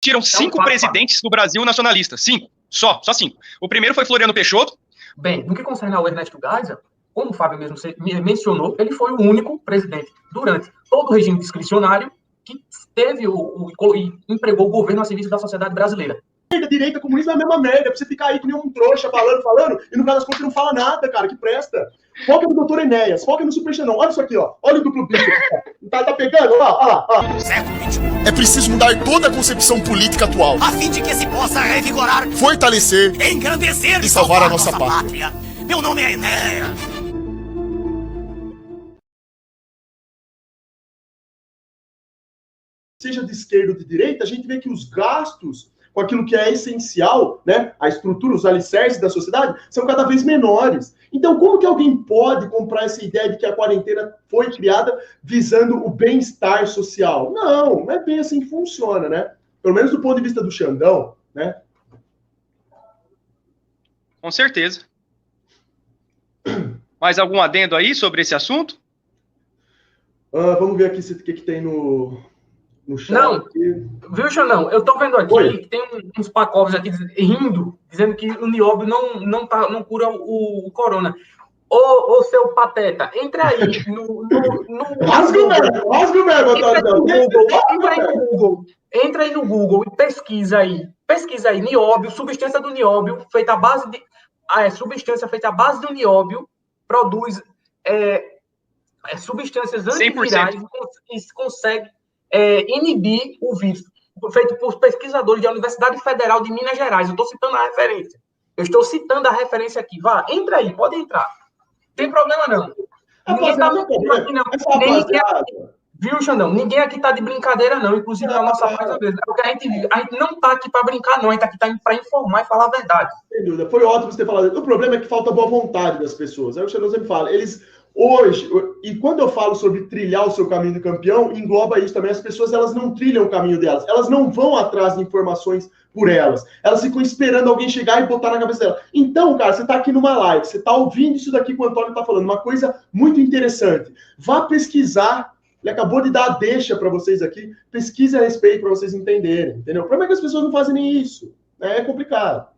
Tiram 5 presidentes do Brasil nacionalistas. 5. Só 5. O primeiro foi Floriano Peixoto. Bem, no que concerne ao Ernesto Geisel, como o Fábio mesmo mencionou, ele foi o único presidente durante todo o regime discricionário que teve e empregou o governo a serviço da sociedade brasileira. Direita, comunismo é a mesma merda, pra você ficar aí que nem um trouxa falando, e no caso das contas não fala nada, cara, que presta. Foca no Dr. Enéas, foca no Super Xandão. Olha isso aqui, ó. Olha o duplo bicho. Tá pegando? Olha lá. É preciso mudar toda a concepção política atual, a fim de que se possa revigorar, fortalecer, engrandecer e salvar a nossa pátria. Meu nome é Enéas. Seja de esquerda ou de direita, a gente vê que os gastos com aquilo que é essencial, né, a estrutura, os alicerces da sociedade, são cada vez menores. Então, como que alguém pode comprar essa ideia de que a quarentena foi criada visando o bem-estar social? Não é bem assim que funciona, né? Pelo menos do ponto de vista do Xandão, né? Com certeza. Mais algum adendo aí sobre esse assunto? Vamos ver aqui o que tem no chat. Não, aqui. Viu, Xandão? Eu tô vendo aqui que tem uns pacovos aqui rindo, dizendo que o nióbio não cura o corona. Ô, seu pateta, entra aí no Google. Entra aí no Google e pesquisa aí nióbio, substância do nióbio, feita à base de... substância feita à base do nióbio, produz substâncias antivirais e consegue inibir o vírus, feito por pesquisadores da Universidade Federal de Minas Gerais. Eu estou citando a referência. Eu estou citando a referência aqui. Vá, entra aí, pode entrar. Não tem problema, não. Ninguém está aqui, não. Viu, Xandão? Ninguém aqui está de brincadeira, não. Inclusive, na nossa página mesmo. Porque a gente não está aqui para brincar, não. A gente está aqui para informar e falar a verdade. Sem dúvida. Foi ótimo você ter falado. O problema é que falta boa vontade das pessoas. Aí o Xandão sempre fala. Hoje, e quando eu falo sobre trilhar o seu caminho de campeão, engloba isso também. As pessoas, elas não trilham o caminho delas. Elas não vão atrás de informações por elas. Elas ficam esperando alguém chegar e botar na cabeça dela. Então, cara, você tá aqui numa live, você tá ouvindo isso daqui que o Antônio tá falando, uma coisa muito interessante. Vá pesquisar. Ele acabou de dar a deixa para vocês aqui. Pesquise a respeito para vocês entenderem, entendeu? O problema é que as pessoas não fazem nem isso. É complicado.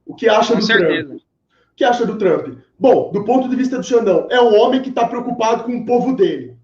O que acha do Trump? O que acha do Trump? Bom, do ponto de vista do Xandão, é um homem que está preocupado com o povo dele.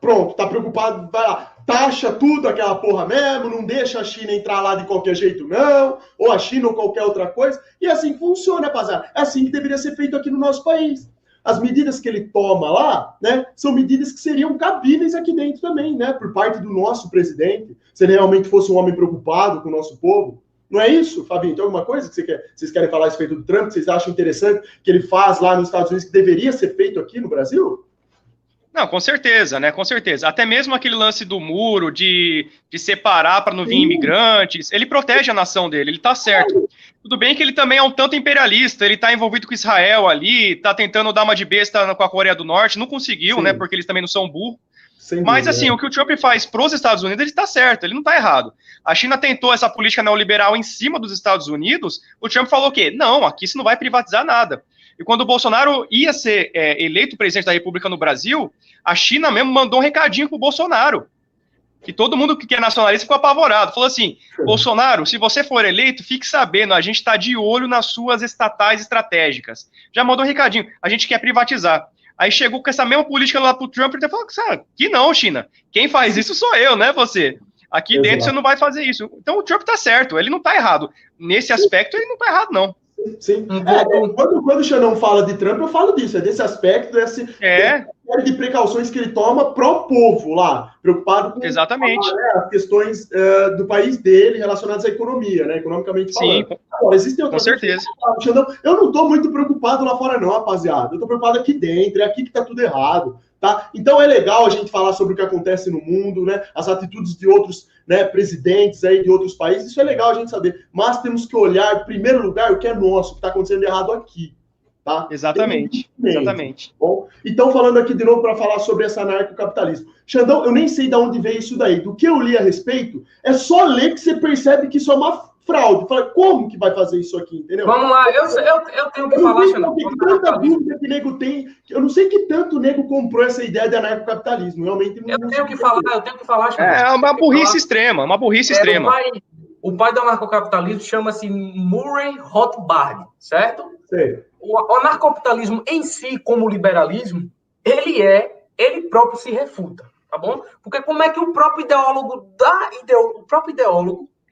Pronto, está preocupado, vai lá, taxa tudo aquela porra mesmo, não deixa a China entrar lá de qualquer jeito não, ou a China ou qualquer outra coisa, e assim funciona, rapaziada. É assim que deveria ser feito aqui no nosso país. As medidas que ele toma lá, né, são medidas que seriam cabíveis aqui dentro também, né, por parte do nosso presidente, se ele realmente fosse um homem preocupado com o nosso povo. Não é isso, Fabinho? Tem alguma coisa que vocês querem falar a respeito do Trump, que vocês acham interessante, que ele faz lá nos Estados Unidos, que deveria ser feito aqui no Brasil? Não, com certeza, né? Com certeza. Até mesmo aquele lance do muro, de separar para não vir imigrantes, ele protege a nação dele, ele tá certo. Tudo bem que ele também é um tanto imperialista, ele tá envolvido com Israel ali, tá tentando dar uma de besta com a Coreia do Norte, não conseguiu, né? Porque eles também não são burros. Mas, assim, o que o Trump faz para os Estados Unidos, ele está certo, ele não está errado. A China tentou essa política neoliberal em cima dos Estados Unidos, o Trump falou o quê? Não, aqui você não vai privatizar nada. E quando o Bolsonaro ia ser eleito presidente da República no Brasil, a China mesmo mandou um recadinho para o Bolsonaro. Que todo mundo que é nacionalista ficou apavorado. Falou assim, Bolsonaro, se você for eleito, fique sabendo, a gente está de olho nas suas estatais estratégicas. Já mandou um recadinho, a gente quer privatizar. Aí chegou com essa mesma política lá pro Trump e falou, que não, China. Quem faz isso sou eu, né, você? Aqui dentro você não vai fazer isso. Então o Trump tá certo, ele não tá errado. Nesse aspecto, ele não tá errado, não. Sim. Quando o Xandão fala de Trump, eu falo disso, desse aspecto, dessa série de precauções que ele toma pro povo lá, preocupado com as questões do país dele relacionadas à economia, né, economicamente falando. Sim, agora, existem outras com certeza. Xandão, eu não tô muito preocupado lá fora não, rapaziada, eu tô preocupado aqui dentro, é aqui que tá tudo errado. Tá? Então é legal a gente falar sobre o que acontece no mundo, né? As atitudes de outros, né, presidentes aí de outros países, isso é legal a gente saber, mas temos que olhar em primeiro lugar o que é nosso, o que está acontecendo errado aqui, tá? Exatamente. Bom, então falando aqui de novo para falar sobre esse anarcocapitalismo. Xandão, eu nem sei de onde veio isso daí, do que eu li a respeito, é só ler que você percebe que isso é uma fraude. Fala, como que vai fazer isso aqui, entendeu? Vamos lá, eu tenho que falar, Xandão. Tanta dúvida que nego tem, eu não sei que tanto nego comprou essa ideia de anarcocapitalismo, realmente não. Eu tenho que falar, Xandão. É uma burrice extrema, O pai do anarcocapitalismo chama-se Murray Rothbard, certo? Sei. O anarcocapitalismo em si, como liberalismo, ele próprio se refuta, tá bom? Porque como é que o próprio ideólogo,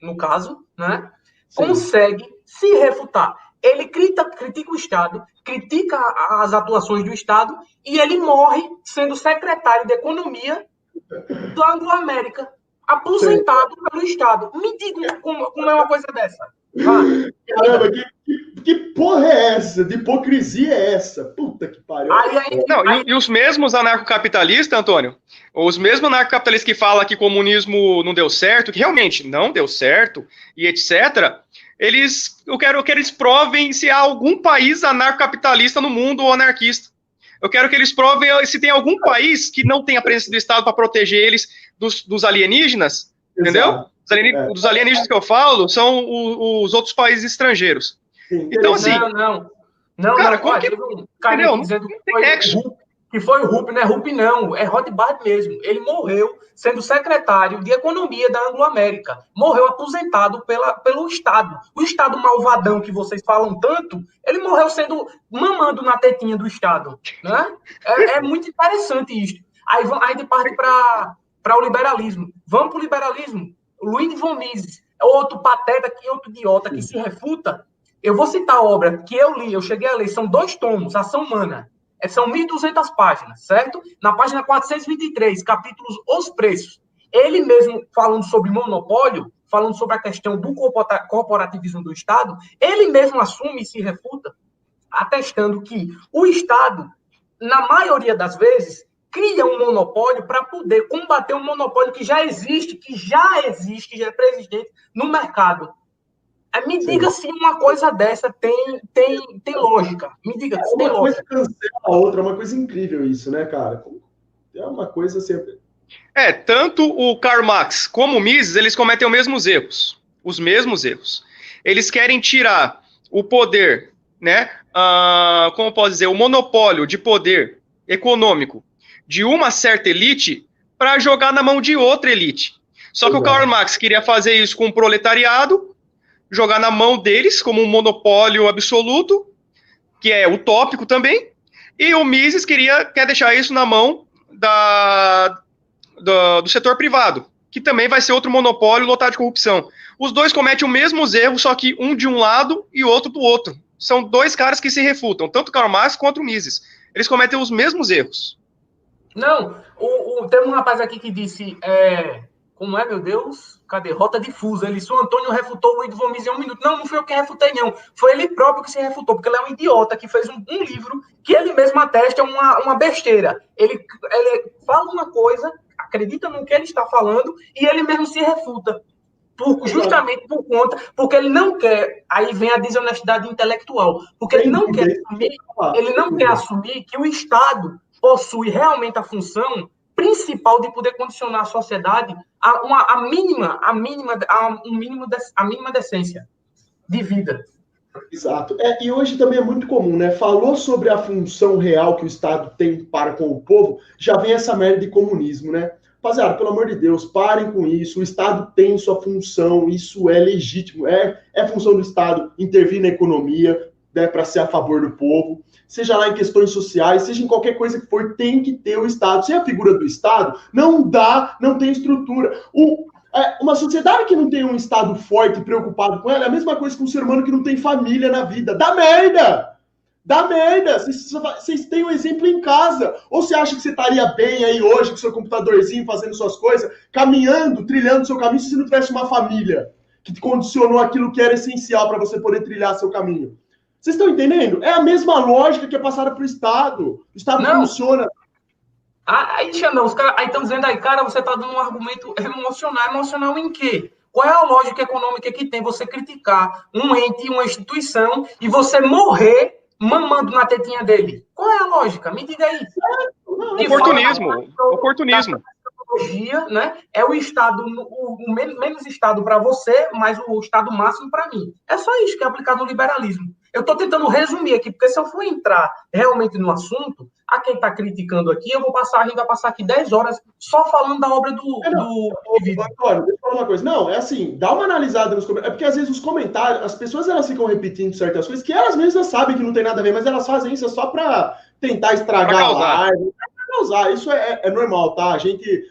no caso, né, consegue se refutar? Ele critica o Estado, critica as atuações do Estado e ele morre sendo secretário de Economia da Anglo-América, aposentado pelo Estado. Me diga como é uma coisa dessa. Caramba, que porra é essa? De hipocrisia é essa? Puta que pariu. E os mesmos anarcocapitalistas, Antônio, os mesmos anarcocapitalistas que falam que comunismo não deu certo, que realmente não deu certo, e etc., eu quero que eles provem se há algum país anarcocapitalista no mundo ou anarquista. Eu quero que eles provem se tem algum país que não tem a presença do Estado para proteger eles dos alienígenas, entendeu? Dos alienígenas que eu falo são os outros países estrangeiros. Sim, então, assim... Não, cara, não, como que... Entendeu? Dizendo que foi o Rupp, não é Rupp não, é Rothbard mesmo. Ele morreu sendo secretário de Economia da Anglo-América. Morreu aposentado pelo Estado. O Estado malvadão que vocês falam tanto, ele morreu mamando na tetinha do Estado. Né? É muito interessante isso. Aí a gente parte para o liberalismo. Vamos para o liberalismo. Luiz von Mises é outro pateta, outro idiota que se refuta. Eu vou citar a obra que eu li, eu cheguei a ler, são 2 tomos, Ação Humana. São 1.200 páginas, certo? Na página 423, capítulos Os Preços. Ele mesmo, falando sobre monopólio, falando sobre a questão do corporativismo do Estado, ele mesmo assume e se refuta, atestando que o Estado, na maioria das vezes, cria um monopólio para poder combater um monopólio que já existe, que já é preexistente no mercado. Me diga se uma coisa dessa tem lógica. Me diga se tem lógica. Uma coisa cancela a outra, é uma coisa incrível isso, né, cara? É uma coisa sempre... Tanto o Karl Marx como o Mises, eles cometem os mesmos erros. Eles querem tirar o poder, né, como posso dizer, o monopólio de poder econômico de uma certa elite para jogar na mão de outra elite. Só que o Karl Marx queria fazer isso com o proletariado, jogar na mão deles como um monopólio absoluto, que é utópico também, e o Mises quer deixar isso na mão do setor privado, que também vai ser outro monopólio lotado de corrupção. Os dois cometem os mesmos erros, só que um de um lado e outro do outro. São 2 caras que se refutam, tanto o Karl Marx quanto o Mises. Eles cometem os mesmos erros. Não, tem um rapaz aqui que disse, como é, meu Deus? Cadê? Rota difusa. Ele disse, o Antônio refutou o Luiz von Mises em 1 minuto. Não fui eu que refutei, não. Foi ele próprio que se refutou, porque ele é um idiota que fez um livro que ele mesmo atesta uma besteira. Ele fala uma coisa, acredita no que ele está falando, e ele mesmo se refuta. Justamente porque ele não quer, aí vem a desonestidade intelectual, porque ele não quer assumir que o Estado possui realmente a função principal de poder condicionar a sociedade a mínima decência de vida. Exato. E hoje também é muito comum, né? Falou sobre a função real que o Estado tem para com o povo, já vem essa merda de comunismo, né? Rapaziada, pelo amor de Deus, parem com isso. O Estado tem sua função, isso é legítimo. É função do Estado intervir na economia, né, para ser a favor do povo. Seja lá em questões sociais, seja em qualquer coisa que for, tem que ter o Estado. Sem a figura do Estado, não tem estrutura. Uma sociedade que não tem um Estado forte e preocupado com ela é a mesma coisa que um ser humano que não tem família na vida. Dá merda! Dá merda! Vocês têm um exemplo em casa. Ou você acha que você estaria bem aí hoje com seu computadorzinho, fazendo suas coisas, caminhando, trilhando seu caminho, se você não tivesse uma família que te condicionou aquilo que era essencial para você poder trilhar seu caminho? Vocês estão entendendo? É a mesma lógica que é passada para o Estado. O Estado não funciona. Aí, Xandão, os caras estão dizendo aí, cara, você está dando um argumento emocional. Emocional em quê? Qual é a lógica econômica que tem você criticar um ente, uma instituição, e você morrer mamando na tetinha dele? Qual é a lógica? Me diga aí. Oportunismo. analogia, né, é o estado, o menos estado para você, mas o estado máximo para mim. É só isso que é aplicado no liberalismo. Eu estou tentando resumir aqui, porque se eu for entrar realmente no assunto, a quem está criticando aqui, a gente vai passar aqui 10 horas só falando da obra do Antônio, deixa eu falar uma coisa. Não, é assim, dá uma analisada nos comentários. É porque às vezes os comentários, as pessoas elas ficam repetindo certas coisas que elas mesmas sabem que não tem nada a ver, mas elas fazem isso só para tentar estragar a live. Causar. Isso é normal, tá? A gente,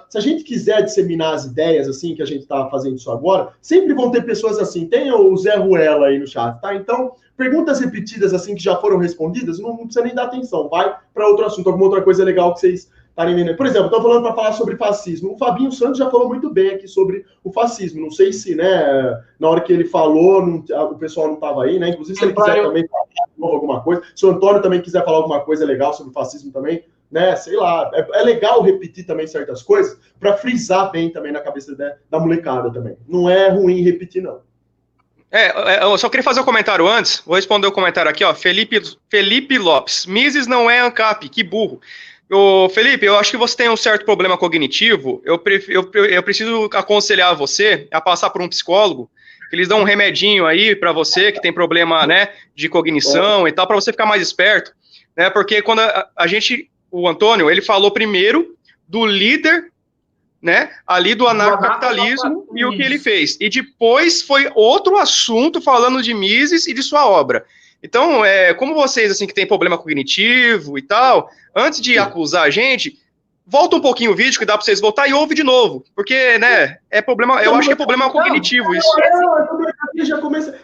se a gente quiser disseminar as ideias, assim, que a gente está fazendo isso agora, sempre vão ter pessoas assim. Tem o Zé Ruela aí no chat, tá? Então, perguntas repetidas, assim, que já foram respondidas, não precisa nem dar atenção. Vai para outro assunto, alguma outra coisa legal que vocês estarem vendo. Por exemplo, estou falando para falar sobre fascismo. O Fabinho Santos já falou muito bem aqui sobre o fascismo. Não sei se, né, na hora que ele falou, o pessoal não estava aí, né? Inclusive, se ele quiser também falar alguma coisa, se o Antônio também quiser falar alguma coisa legal sobre o fascismo também, né, sei lá, é legal repetir também certas coisas para frisar bem também na cabeça da molecada também. Não é ruim repetir, não. Eu só queria fazer um comentário antes, vou responder o comentário aqui, ó, Felipe Lopes, Mises não é ANCAP, que burro. Felipe, eu acho que você tem um certo problema cognitivo, eu preciso aconselhar você a passar por um psicólogo, que eles dão um remedinho aí para você, que tem problema, né, de cognição e tal, para você ficar mais esperto, né, porque quando o Antônio, ele falou primeiro do líder, né, ali do anarcocapitalismo e o que ele fez. E depois foi outro assunto falando de Mises e de sua obra. Então, como vocês, assim, que tem problema cognitivo e tal, antes de acusar a gente, volta um pouquinho o vídeo que dá para vocês voltar e ouve de novo. Porque, né, eu acho que é problema cognitivo isso.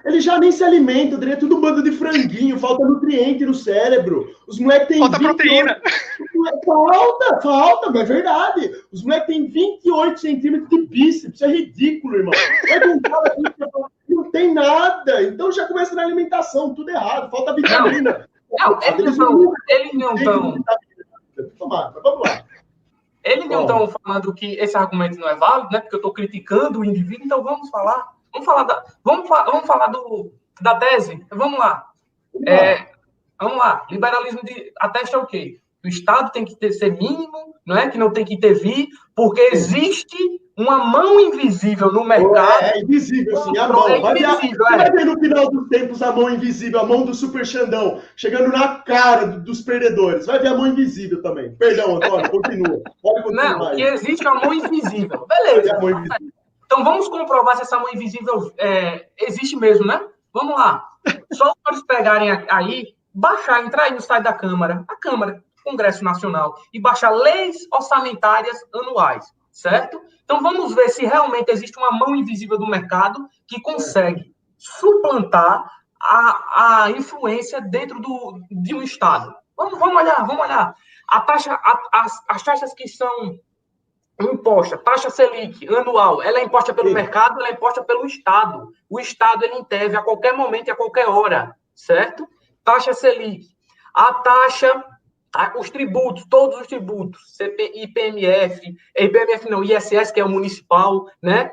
Ele já nem se alimenta, é tudo um bando de franguinho, falta nutriente no cérebro. Os moleques têm falta proteína. Falta, é verdade. Os moleques têm 28 centímetros de bíceps, é ridículo, irmão. Não tem nada, então já começa na alimentação, tudo errado, falta vitamina. Eles não estão. Vamos lá. Eles não estão falando que esse argumento não é válido, né? Porque eu estou criticando o indivíduo, então vamos falar da tese. Vamos lá. Vamos lá. Liberalismo atesta o quê? O Estado tem que ser mínimo, não é? Que não tem que intervir, porque existe uma mão invisível no mercado. É invisível, sim, a mão. Vai ver no final dos tempos a mão invisível, a mão do Super Xandão, chegando na cara dos perdedores. Vai ver a mão invisível também. Perdão, Antônio, continua. Pode continuar. Não, que existe uma mão invisível. Beleza. Então vamos comprovar se essa mão invisível existe mesmo, né? Vamos lá. Só para eles pegarem aí, entrar aí no site da Câmara, Congresso Nacional, e baixar leis orçamentárias anuais, certo? Então, vamos ver se realmente existe uma mão invisível do mercado que consegue suplantar a influência dentro de um Estado. Vamos olhar. As taxas que são impostas, taxa Selic anual, ela é imposta pelo mercado, ela é imposta pelo Estado. O Estado, ele intervém a qualquer momento e a qualquer hora, certo? Taxa Selic. A taxa... Os tributos, todos os tributos, IPMF não, ISS, que é o municipal, né?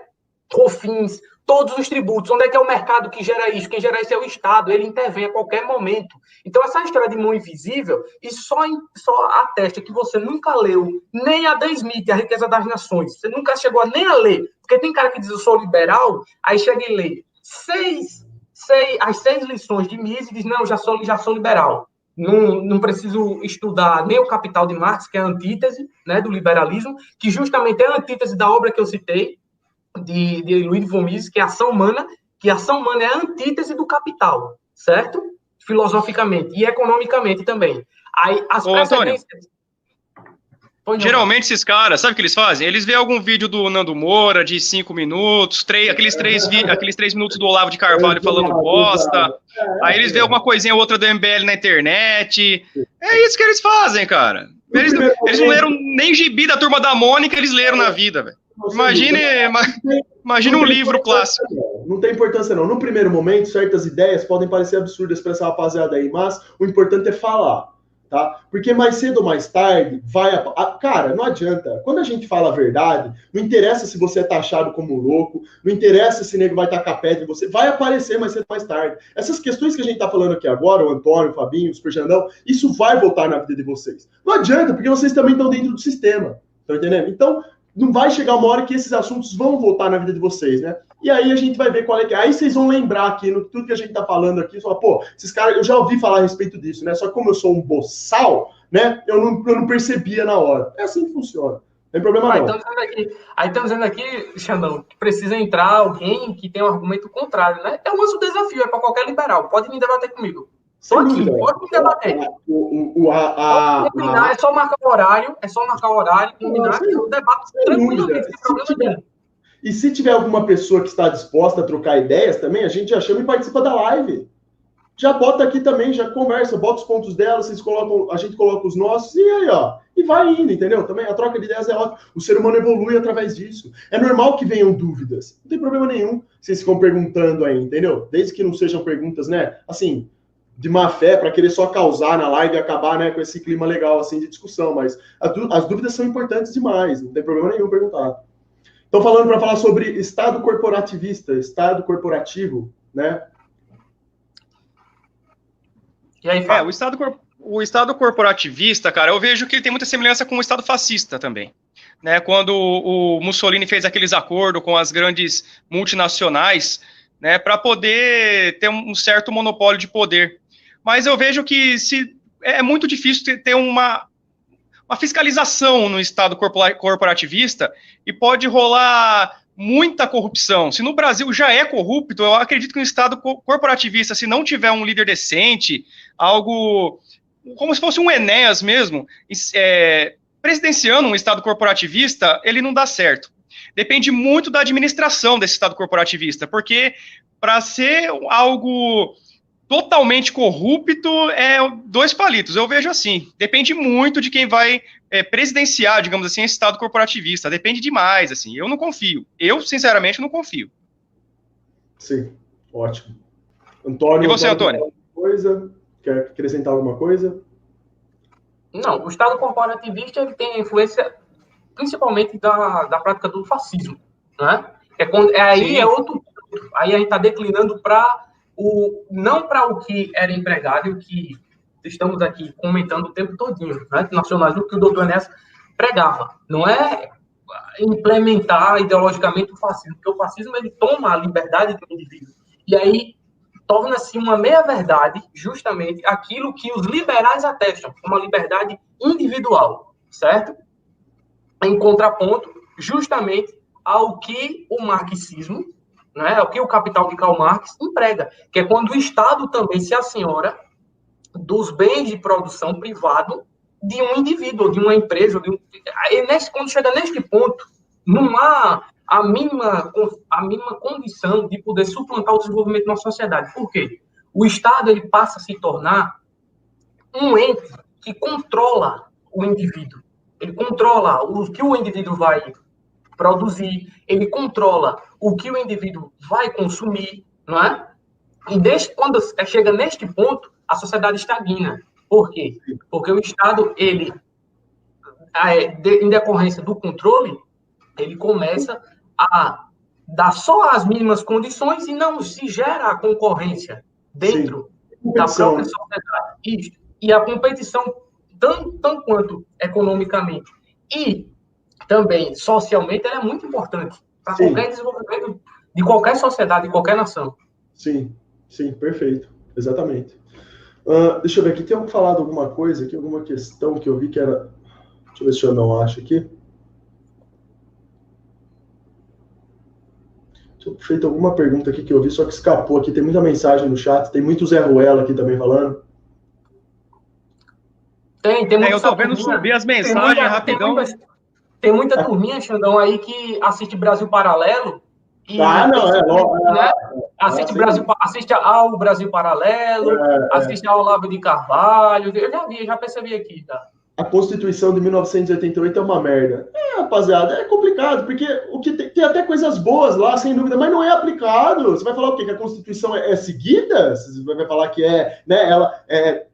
COFINS, todos os tributos. Onde é que é o mercado que gera isso? Quem gera isso é o Estado, ele intervém a qualquer momento. Então, essa história de mão invisível, isso só atesta que você nunca leu nem Adam Smith, A Riqueza das Nações. Você nunca chegou nem a ler. Porque tem cara que diz, eu sou liberal, aí chega e lê as 6 lições de Mises e diz, não, já sou liberal. Não preciso estudar nem o Capital de Marx, que é a antítese, né, do liberalismo, que justamente é a antítese da obra que eu citei, de Ludwig von Mises, que é a ação humana, que a ação humana é a antítese do capital, certo? Filosoficamente e economicamente também. Aí, as precedências... Geralmente esses caras, sabe o que eles fazem? Eles veem algum vídeo do Nando Moura de 5 minutos, aqueles 3 minutos do Olavo de Carvalho falando bosta, aí eles veem alguma coisinha ou outra do MBL na internet. É isso que eles fazem, cara. Eles não leram nem gibi da Turma da Mônica, eles leram na vida, velho. Imagine um livro clássico. Não tem importância, não. No primeiro momento, certas ideias podem parecer absurdas para essa rapaziada aí, mas o importante é falar. Tá? Porque mais cedo ou mais tarde cara, não adianta. Quando a gente fala a verdade, não interessa se você é taxado como louco, não interessa se o nego vai tacar pedra em você, vai aparecer mais cedo ou mais tarde. Essas questões que a gente tá falando aqui agora, o Antônio, o Fabinho, o Super Xandão, isso vai voltar na vida de vocês. Não adianta, porque vocês também estão dentro do sistema. Estão entendendo? Então, não vai chegar uma hora que esses assuntos vão voltar na vida de vocês, né? E aí a gente vai ver qual é que é. Aí vocês vão lembrar aqui, no tudo que a gente tá falando aqui, só, pô, esses caras, eu já ouvi falar a respeito disso, né? Só que como eu sou um boçal, né? Eu não percebia na hora. É assim que funciona. Não tem problema não. Aí estamos dizendo aqui, Xandão, que precisa entrar alguém que tem um argumento contrário, né? É o nosso desafio, é para qualquer liberal. Pode vir debater comigo. Só aqui, pode me debater. Pode combinar, é só marcar o horário, combinar que eu debato tranquilamente, sem problema nenhum. E se tiver alguma pessoa que está disposta a trocar ideias também, a gente já chama e participa da live. Já bota aqui também, já conversa, bota os pontos dela, vocês colocam, a gente coloca os nossos, e aí, ó, e vai indo, entendeu? Também a troca de ideias é ótima. O ser humano evolui através disso. É normal que venham dúvidas. Não tem problema nenhum vocês ficam perguntando aí, entendeu? Desde que não sejam perguntas, né, assim, de má fé, para querer só causar na live e acabar, né, com esse clima legal, assim, de discussão. Mas as dúvidas são importantes demais, não tem problema nenhum perguntar. Estão falando para falar sobre Estado corporativista, Estado corporativo, né? E aí, o Estado corporativista, cara, eu vejo que ele tem muita semelhança com o Estado fascista também. Né? Quando o Mussolini fez aqueles acordos com as grandes multinacionais, né, para poder ter um certo monopólio de poder. Mas eu vejo que é muito difícil ter uma fiscalização no Estado corporativista e pode rolar muita corrupção. Se no Brasil já é corrupto, eu acredito que no Estado corporativista, se não tiver um líder decente, algo como se fosse um Enéas mesmo, presidenciando um Estado corporativista, ele não dá certo. Depende muito da administração desse Estado corporativista, porque para ser algo totalmente corrupto é 2 palitos, eu vejo assim. Depende muito de quem vai presidenciar, digamos assim, esse Estado corporativista. Depende demais, assim. Eu não confio. Eu, sinceramente, não confio. Sim, ótimo. Antônio, e você, Antônio? Quer acrescentar alguma coisa? Não, o Estado corporativista ele tem a influência principalmente da prática do fascismo, né? Aí é outro ponto. Aí a gente está declinando não para o que era empregado e o que estamos aqui comentando o tempo todinho, né? Nacionalismo que o doutor Enéas pregava. Não é implementar ideologicamente o fascismo, porque o fascismo ele toma a liberdade do indivíduo. E aí torna-se uma meia-verdade justamente aquilo que os liberais atestam, uma liberdade individual, certo? Em contraponto, justamente ao que o marxismo, né, ao que o Capital de Karl Marx emprega, que é quando o Estado também se assenhora dos bens de produção privado de um indivíduo, de uma empresa. Quando chega neste ponto, não há a mínima condição de poder suplantar o desenvolvimento na sociedade. Por quê? O Estado ele passa a se tornar um ente que controla o indivíduo. Ele controla o que o indivíduo vai produzir, ele controla o que o indivíduo vai consumir, não é? E quando chega neste ponto, a sociedade estagna. Por quê? Porque o Estado, ele, em decorrência do controle, ele começa a dar só as mínimas condições e não se gera a concorrência dentro da própria sociedade. Isso. E a competição, tanto quanto economicamente e também socialmente, ela é muito importante para qualquer desenvolvimento de qualquer sociedade, de qualquer nação. Sim, perfeito. Exatamente. Deixa eu ver aqui, tem falado alguma coisa aqui, alguma questão que eu vi que era... Deixa eu ver se eu não acho aqui. Feito alguma pergunta aqui que eu vi, só que escapou aqui. Tem muita mensagem no chat, tem muito Zé Ruela aqui também falando. Tem eu tô vendo subir as mensagens rapidão. Tem muita turminha, Xandão, aí que assiste Brasil Paralelo. E assiste ao Brasil Paralelo, assiste ao Olavo de Carvalho. Eu já percebi aqui, tá? A Constituição de 1988 é uma merda. Rapaziada, é complicado, porque tem até coisas boas lá, sem dúvida, mas não é aplicado. Você vai falar o quê? Que a Constituição é seguida? Você vai falar que ela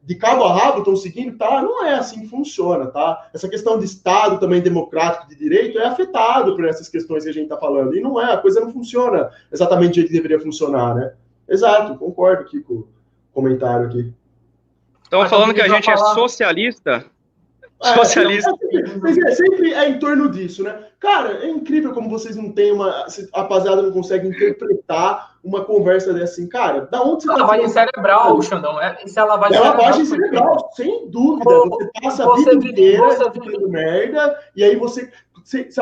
de cabo a rabo estão seguindo? Tá? Não é assim que funciona, tá? Essa questão de Estado também democrático de direito é afetado por essas questões que a gente tá falando. E não a coisa não funciona exatamente do jeito que deveria funcionar, né? Exato, concordo aqui com o comentário aqui. Estão falando que a gente é socialista... Socialista. Sempre é em torno disso, né? Cara, é incrível como vocês não têm a rapaziada não consegue interpretar uma conversa dessa assim, cara, da onde você tá lavagem cerebral, Xandão. Isso é lavagem cerebral. É lavagem cerebral, sem dúvida. Você passa a vida inteira fazendo merda, e aí você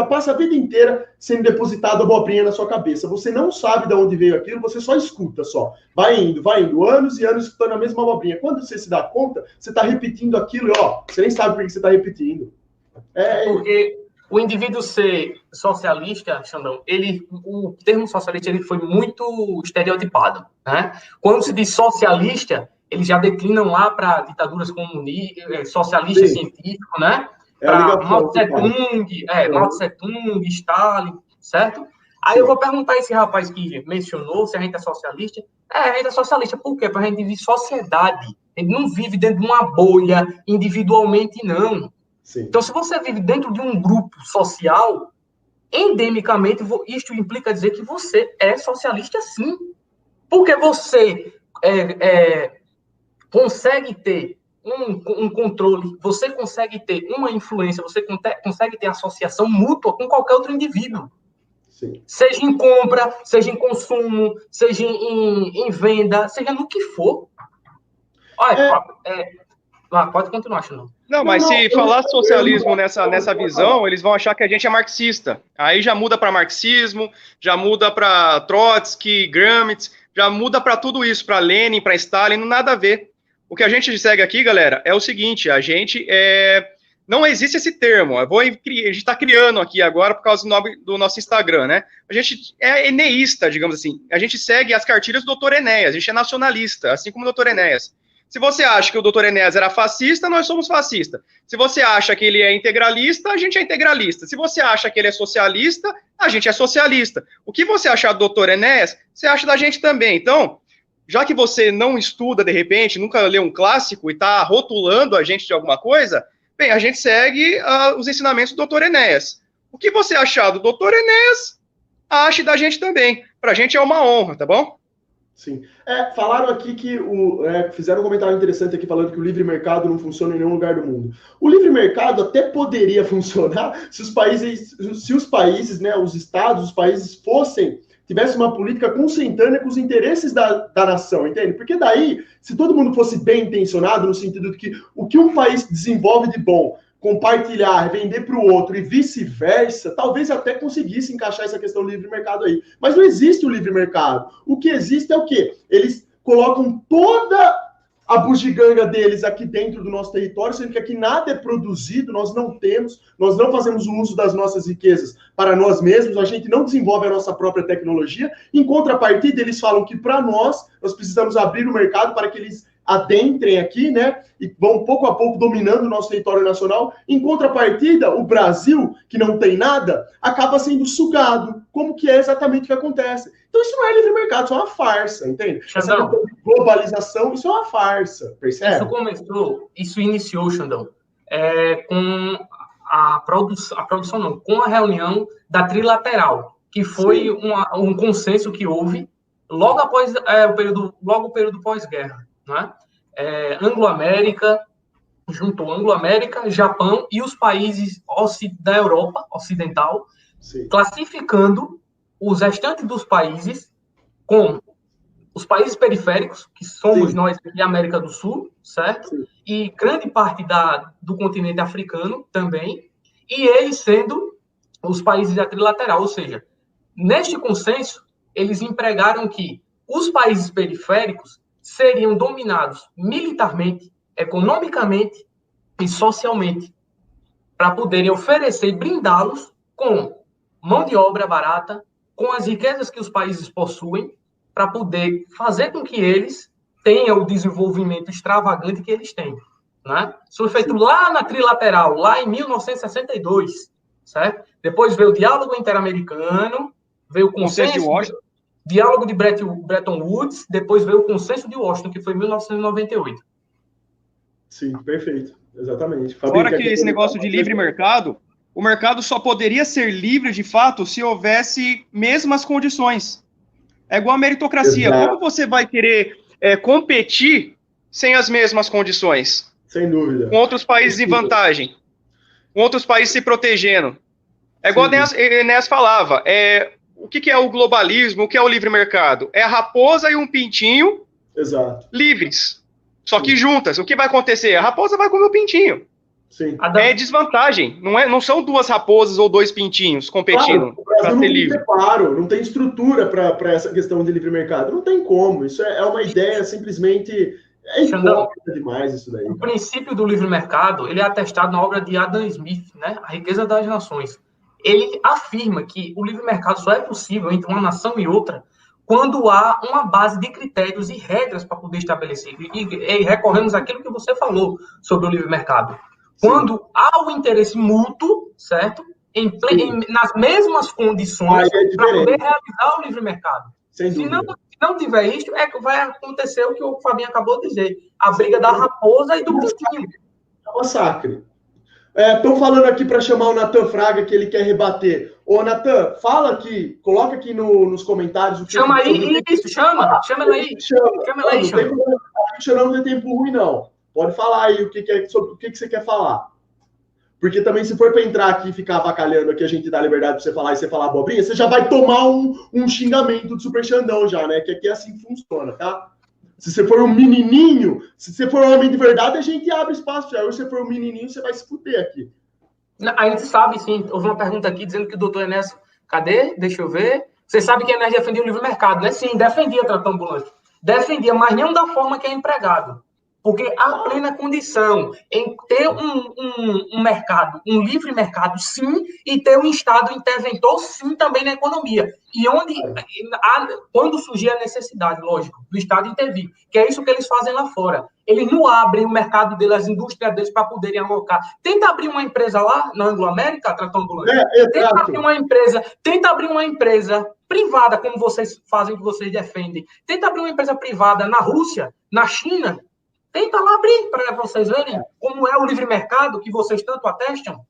passa a vida inteira sendo depositado abobrinha na sua cabeça. Você não sabe de onde veio aquilo, você só escuta só. Vai indo, anos e anos escutando a mesma abobrinha. Quando você se dá conta, você está repetindo aquilo e, você nem sabe por que você está repetindo. Porque o indivíduo ser socialista, Xandão, o termo socialista ele foi muito estereotipado, né? Quando se diz socialista, eles já declinam lá para ditaduras comunistas, socialista científico, né? Para Mao Tse-tung, Stalin, certo? Aí eu vou perguntar a esse rapaz que mencionou se a gente é socialista. A gente é socialista por quê? Porque a gente vive em sociedade. A gente não vive dentro de uma bolha individualmente, não. Sim. Então, se você vive dentro de um grupo social, endemicamente, isto implica dizer que você é socialista, sim. Porque você consegue ter um controle, você consegue ter uma influência, você consegue ter associação mútua com qualquer outro indivíduo. Sim. Seja em compra, seja em consumo, seja em venda, seja no que for. Olha, pode continuar, Xandão. Não, mas se falar socialismo nessa visão, eles vão achar que a gente é marxista. Aí já muda para marxismo, já muda para Trotsky, Gramsci, já muda para tudo isso, para Lenin, para Stalin, não nada a ver. O que a gente segue aqui, galera, é o seguinte, não existe esse termo, a gente está criando aqui agora por causa do nosso Instagram, né? A gente é eneísta, digamos assim, a gente segue as cartilhas do Dr. Enéas, a gente é nacionalista, assim como o Dr. Enéas. Se você acha que o Dr. Enéas era fascista, nós somos fascistas. Se você acha que ele é integralista, a gente é integralista. Se você acha que ele é socialista, a gente é socialista. O que você achar do Dr. Enéas, você acha da gente também. Então, já que você não estuda, de repente, nunca leu um clássico e está rotulando a gente de alguma coisa, bem, a gente segue os ensinamentos do Dr. Enéas. O que você achar do Dr. Enéas, ache da gente também. Para a gente é uma honra, tá bom? Sim. Falaram aqui que fizeram um comentário interessante aqui falando que o livre mercado não funciona em nenhum lugar do mundo. O livre mercado até poderia funcionar se os países, né, os estados, os países tivesse uma política consentânea com os interesses da nação, entende? Porque daí, se todo mundo fosse bem intencionado, no sentido de que o que um país desenvolve de bom, compartilhar, vender para o outro e vice-versa, talvez até conseguisse encaixar essa questão do livre mercado aí. Mas não existe o livre mercado. O que existe é o quê? Eles colocam toda a bugiganga deles aqui dentro do nosso território, sendo que aqui nada é produzido, nós não fazemos o uso das nossas riquezas para nós mesmos, a gente não desenvolve a nossa própria tecnologia. Em contrapartida, eles falam que para nós precisamos abrir o mercado para que eles adentrem aqui, né, e vão pouco a pouco dominando o nosso território nacional. Em contrapartida, o Brasil, que não tem nada, acaba sendo sugado, como que é exatamente o que acontece. Então isso não é livre mercado, isso é uma farsa, entende? Xandão, essa globalização, isso é uma farsa, percebe? Isso iniciou, Xandão, com com a reunião da Trilateral, que foi um consenso que houve logo após o período pós-guerra. Né? Juntou Anglo-América, Japão e os países da Europa Ocidental, classificando os restantes dos países como os países periféricos, que somos nós aqui da América do Sul, certo? Sim. E grande parte do continente africano também, e eles sendo os países da Trilateral, ou seja, neste consenso, eles empregaram que os países periféricos seriam dominados militarmente, economicamente e socialmente, para poderem oferecer e brindá-los com mão de obra barata, com as riquezas que os países possuem, para poder fazer com que eles tenham o desenvolvimento extravagante que eles têm. Né? Isso foi feito lá na Trilateral, lá em 1962, certo? Depois veio o Diálogo Interamericano, veio o Consenso de Washington, Diálogo de Bretton Woods, depois veio o Consenso de Washington, que foi em 1998. Sim, perfeito. Exatamente. Fora que esse negócio de livre mercado, o mercado só poderia ser livre, de fato, se houvesse mesmas condições. É igual a meritocracia. Exato. Como você vai querer competir sem as mesmas condições? Sem dúvida. Com outros países em vantagem. com outros países se protegendo. É igual a Enéas falava, o que é o globalismo, o que é o livre mercado? É a raposa e um pintinho livres, só que juntas. O que vai acontecer? A raposa vai comer o pintinho. Sim. É desvantagem, não são duas raposas ou dois pintinhos competindo para ser livre. Preparo, não tem estrutura para essa questão de livre mercado. Não tem como. Isso é uma ideia simplesmente hipócrita demais isso daí. O princípio do livre mercado, ele é atestado na obra de Adam Smith, né? A Riqueza das Nações. Ele afirma que o livre mercado só é possível entre uma nação e outra quando há uma base de critérios e regras para poder estabelecer. E recorremos àquilo que você falou sobre o livre mercado. Quando há o interesse mútuo, certo? Nas mesmas condições para poder realizar o livre mercado. Se não tiver isso, vai acontecer o que o Fabinho acabou de dizer. A briga da raposa e do pintinho. É um massacre. Estão falando aqui para chamar o Natan Fraga, que ele quer rebater. Ô, Natan, fala aqui, coloca aqui nos comentários. Chama aí, isso, chama ela aí. Chama ela aí, chama. Não tem tempo ruim, não. Pode falar aí sobre o que você quer falar. Porque também, se for para entrar aqui e ficar avacalhando aqui, a gente dá liberdade para você falar e você falar abobrinha, você já vai tomar um xingamento do Super Xandão já, né? Que aqui é assim que funciona, tá? Se você for um menininho, se você for um homem de verdade, a gente abre espaço. Se você for um menininho, você vai se fuder aqui. A gente sabe, sim. Houve uma pergunta aqui dizendo que o doutor Enéas... Cadê? Deixa eu ver. Você sabe que Enéas defendia o livre mercado, né? Sim, defendia tratão ambulante. Defendia, mas não da forma que é empregado. Porque há plena condição em ter um mercado, um livre mercado, sim, e ter um Estado interventor, sim, também na economia. E quando surgir a necessidade, lógico, do Estado intervir, que é isso que eles fazem lá fora. Eles não abrem o mercado deles, as indústrias deles, para poderem alocar. Tenta abrir uma empresa lá, na Anglo-América, tratando do Tenta abrir uma empresa privada, como vocês fazem, que vocês defendem. Tenta abrir uma empresa privada na Rússia, na China. Tenta lá abrir para vocês verem como é o livre mercado que vocês tanto atestam.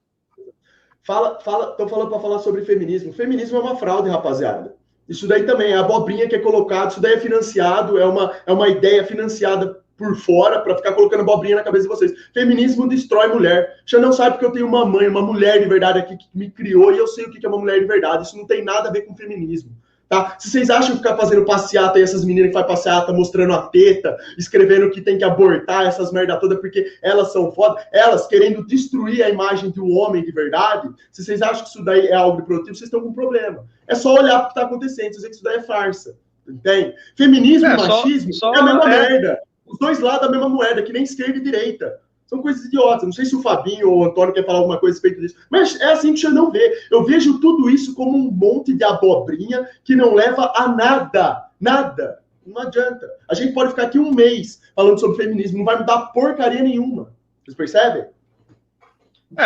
Estão falando para falar sobre feminismo. Feminismo é uma fraude, rapaziada. Isso daí também é abobrinha que é colocado, isso daí é financiado, é uma ideia financiada por fora para ficar colocando abobrinha na cabeça de vocês. Feminismo destrói mulher. Já não sabe porque eu tenho uma mãe, uma mulher de verdade aqui que me criou e eu sei o que é uma mulher de verdade. Isso não tem nada a ver com feminismo. Tá? Se vocês acham que ficar fazendo passeata e essas meninas que fazem passeata mostrando a teta, escrevendo que tem que abortar essas merda toda porque elas são foda, elas querendo destruir a imagem de um homem de verdade, se vocês acham que isso daí é algo produtivo, vocês estão com um problema. É só olhar o que está acontecendo, vocês veem que isso daí é farsa. Entende? Feminismo e machismo é a mesma merda. Os dois lados da mesma moeda, que nem esquerda e direita. São coisas idiotas. Não sei se o Fabinho ou o Antônio quer falar alguma coisa a respeito disso. Mas é assim que o Xandão vê. Eu vejo tudo isso como um monte de abobrinha que não leva a nada. Nada. Não adianta. A gente pode ficar aqui um mês falando sobre feminismo. Não vai mudar porcaria nenhuma. Vocês percebem?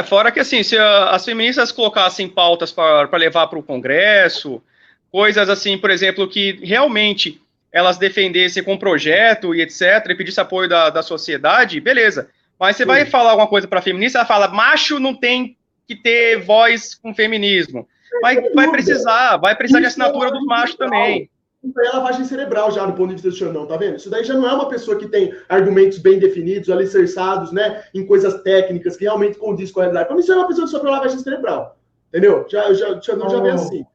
Fora que assim, se as feministas colocassem pautas para levar para o Congresso, coisas assim, por exemplo, que realmente elas defendessem com projeto e etc., e pedissem apoio da sociedade, beleza. Mas você vai falar alguma coisa para feminista, ela fala, macho não tem que ter voz com feminismo. Vai precisar de assinatura dos machos também. Isso aí é lavagem cerebral já, do ponto de vista do Xandão, tá vendo? Isso daí já não é uma pessoa que tem argumentos bem definidos, alicerçados, né, em coisas técnicas que realmente condiz com a realidade. Para mim, isso é uma pessoa que sofreu lavagem cerebral. Entendeu? O Xandão já vê assim.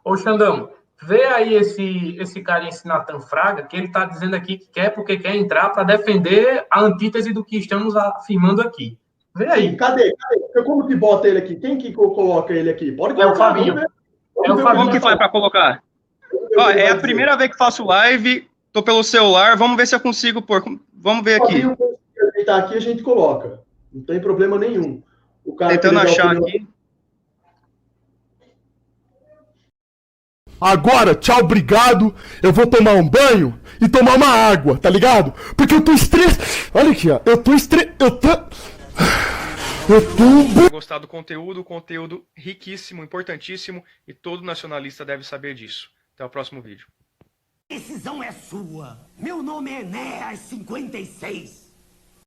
Ô, Xandão, vê aí esse cara, esse Natan Fraga, que ele está dizendo aqui que quer porque quer entrar para defender a antítese do que estamos afirmando aqui. Vê aí. Sim, cadê? Como que bota ele aqui? Quem que coloca ele aqui? Pode colocar. É o Fabinho. Como que faz para colocar? É a primeira vez que faço live, tô pelo celular, vamos ver se eu consigo pôr. Vamos ver aqui. Se tá aqui, a gente coloca. Não tem problema nenhum. O cara tentando achar aqui. Agora, tchau, obrigado. Eu vou tomar um banho e tomar uma água, tá ligado? Porque eu tô estressado. Olha aqui, ó. Gostar do conteúdo riquíssimo, importantíssimo, e todo nacionalista deve saber disso. Até o próximo vídeo. A decisão é sua. Meu nome é Enéas 56.